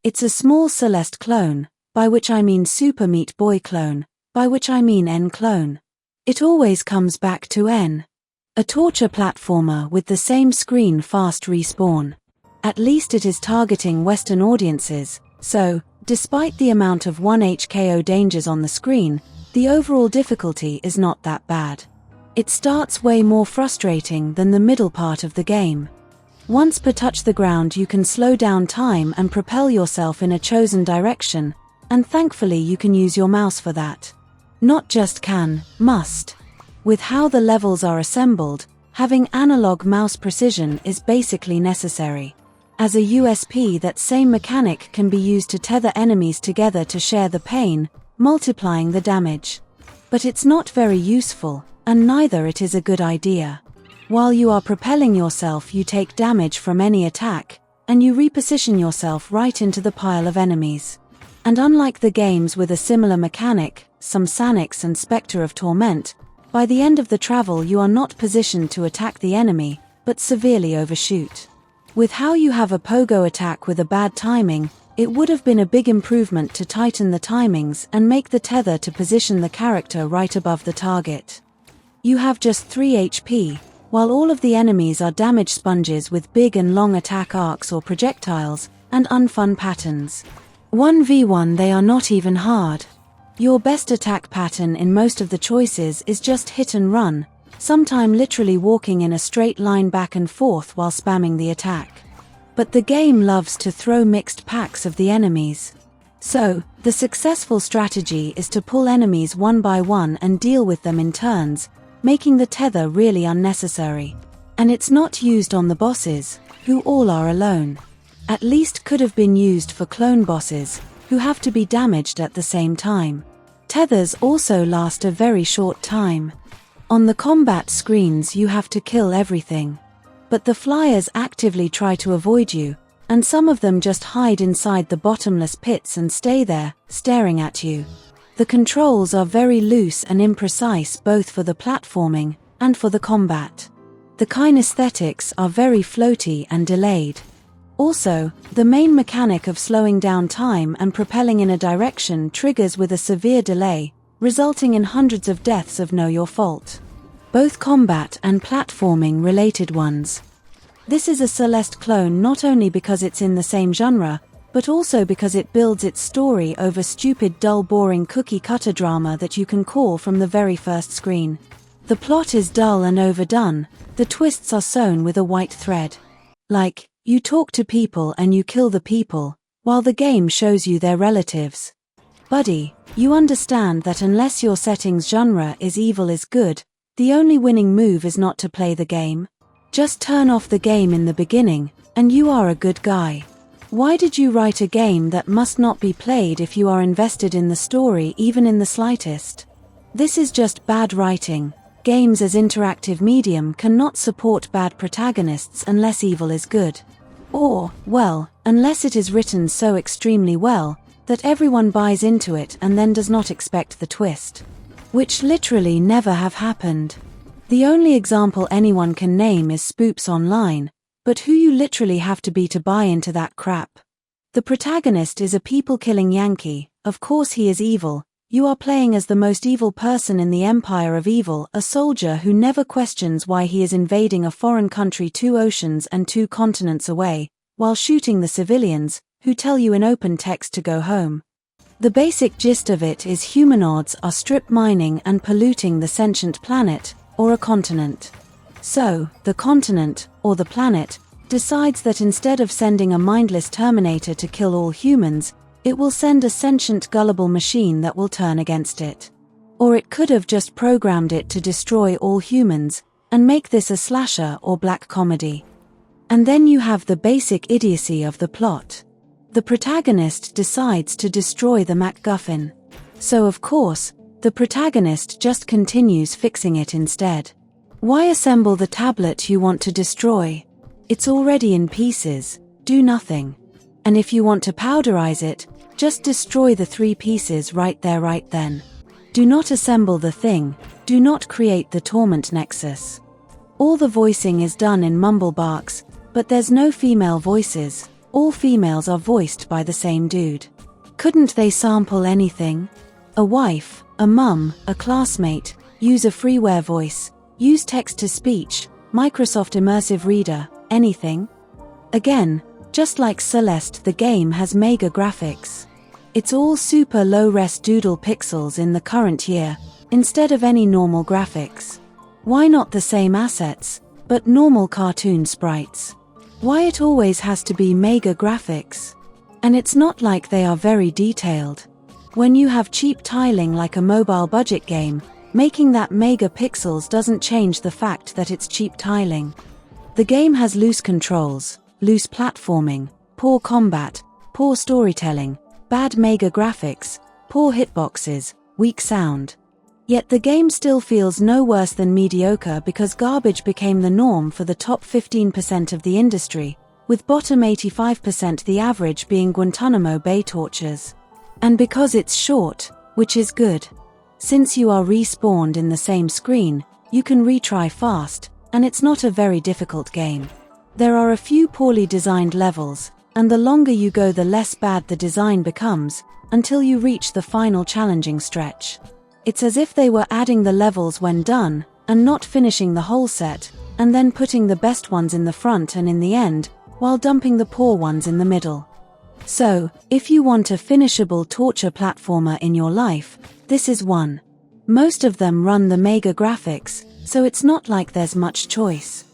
It's a small Celeste clone, by which I mean Super Meat Boy clone, by which I mean N clone. It always comes back to N. A torture platformer with the same screen fast respawn. At least it is targeting Western audiences, so, despite the amount of 1HKO dangers on the screen, the overall difficulty is not that bad. It starts way more frustrating than the middle part of the game. Once per touch the ground you can slow down time and propel yourself in a chosen direction, and thankfully you can use your mouse for that. Not just can, must. With how the levels are assembled, having analog mouse precision is basically necessary. As a USP, that same mechanic can be used to tether enemies together to share the pain, multiplying the damage. But it's not very useful, and neither it is a good idea. While you are propelling yourself, you take damage from any attack, and you reposition yourself right into the pile of enemies. And unlike the games with a similar mechanic, some Sanix and Spectre of Torment, by the end of the travel you are not positioned to attack the enemy, but severely overshoot. With how you have a pogo attack with a bad timing, it would have been a big improvement to tighten the timings and make the tether to position the character right above the target. You have just 3 HP, while all of the enemies are damage sponges with big and long attack arcs or projectiles, and unfun patterns. 1v1 they are not even hard. Your best attack pattern in most of the choices is just hit and run, sometime literally walking in a straight line back and forth while spamming the attack. But the game loves to throw mixed packs of the enemies. So, the successful strategy is to pull enemies one by one and deal with them in turns, making the tether really unnecessary. And it's not used on the bosses, who all are alone. At least could have been used for clone bosses, who have to be damaged at the same time. Tethers also last a very short time. On the combat screens you have to kill everything. But the flyers actively try to avoid you, and some of them just hide inside the bottomless pits and stay there, staring at you. The controls are very loose and imprecise both for the platforming and for the combat. The kinesthetics are very floaty and delayed. Also, the main mechanic of slowing down time and propelling in a direction triggers with a severe delay, resulting in hundreds of deaths of no your fault. Both combat and platforming related ones. This is a Celeste clone not only because it's in the same genre, but also because it builds its story over stupid dull boring cookie-cutter drama that you can call from the very first screen. The plot is dull and overdone, the twists are sewn with a white thread. Like, you talk to people and you kill the people, while the game shows you their relatives. Buddy, you understand that unless your setting's genre is evil is good, the only winning move is not to play the game. Just turn off the game in the beginning, and you are a good guy. Why did you write a game that must not be played if you are invested in the story even in the slightest? This is just bad writing. Games as interactive medium cannot support bad protagonists unless evil is good. Or, well, unless it is written so extremely well, that everyone buys into it and then does not expect the twist. Which literally never have happened. The only example anyone can name is Spoops Online, but who you literally have to be to buy into that crap. The protagonist is a people-killing Yankee, of course he is evil, you are playing as the most evil person in the empire of evil, a soldier who never questions why he is invading a foreign country 2 oceans and 2 continents away, while shooting the civilians, who tell you in open text to go home. The basic gist of it is humanoids are strip mining and polluting the sentient planet, or a continent. So, the continent, or the planet, decides that instead of sending a mindless Terminator to kill all humans, it will send a sentient gullible machine that will turn against it. Or it could have just programmed it to destroy all humans, and make this a slasher or black comedy. And then you have the basic idiocy of the plot. The protagonist decides to destroy the MacGuffin. So of course, the protagonist just continues fixing it instead. Why assemble the tablet you want to destroy? It's already in pieces, do nothing. And if you want to powderize it, just destroy the 3 pieces right there right then. Do not assemble the thing, do not create the torment nexus. All the voicing is done in mumble barks, but there's no female voices. All females are voiced by the same dude. Couldn't they sample anything? A wife, a mum, a classmate, use a freeware voice, use text-to-speech, Microsoft Immersive Reader, anything? Again, just like Celeste, the game has mega graphics. It's all super low-res doodle pixels in the current year, instead of any normal graphics. Why not the same assets, but normal cartoon sprites? Why it always has to be mega graphics? And it's not like they are very detailed. When you have cheap tiling like a mobile budget game, making that mega pixels doesn't change the fact that it's cheap tiling. The game has loose controls, loose platforming, poor combat, poor storytelling, bad mega graphics, poor hitboxes, weak sound. Yet the game still feels no worse than mediocre because garbage became the norm for the top 15% of the industry, with bottom 85% the average being Guantanamo Bay tortures. And because it's short, which is good. Since you are respawned in the same screen, you can retry fast, and it's not a very difficult game. There are a few poorly designed levels, and the longer you go the less bad the design becomes, until you reach the final challenging stretch. It's as if they were adding the levels when done, and not finishing the whole set, and then putting the best ones in the front and in the end, while dumping the poor ones in the middle. So, if you want a finishable torture platformer in your life, this is one. Most of them run the mega graphics, so it's not like there's much choice.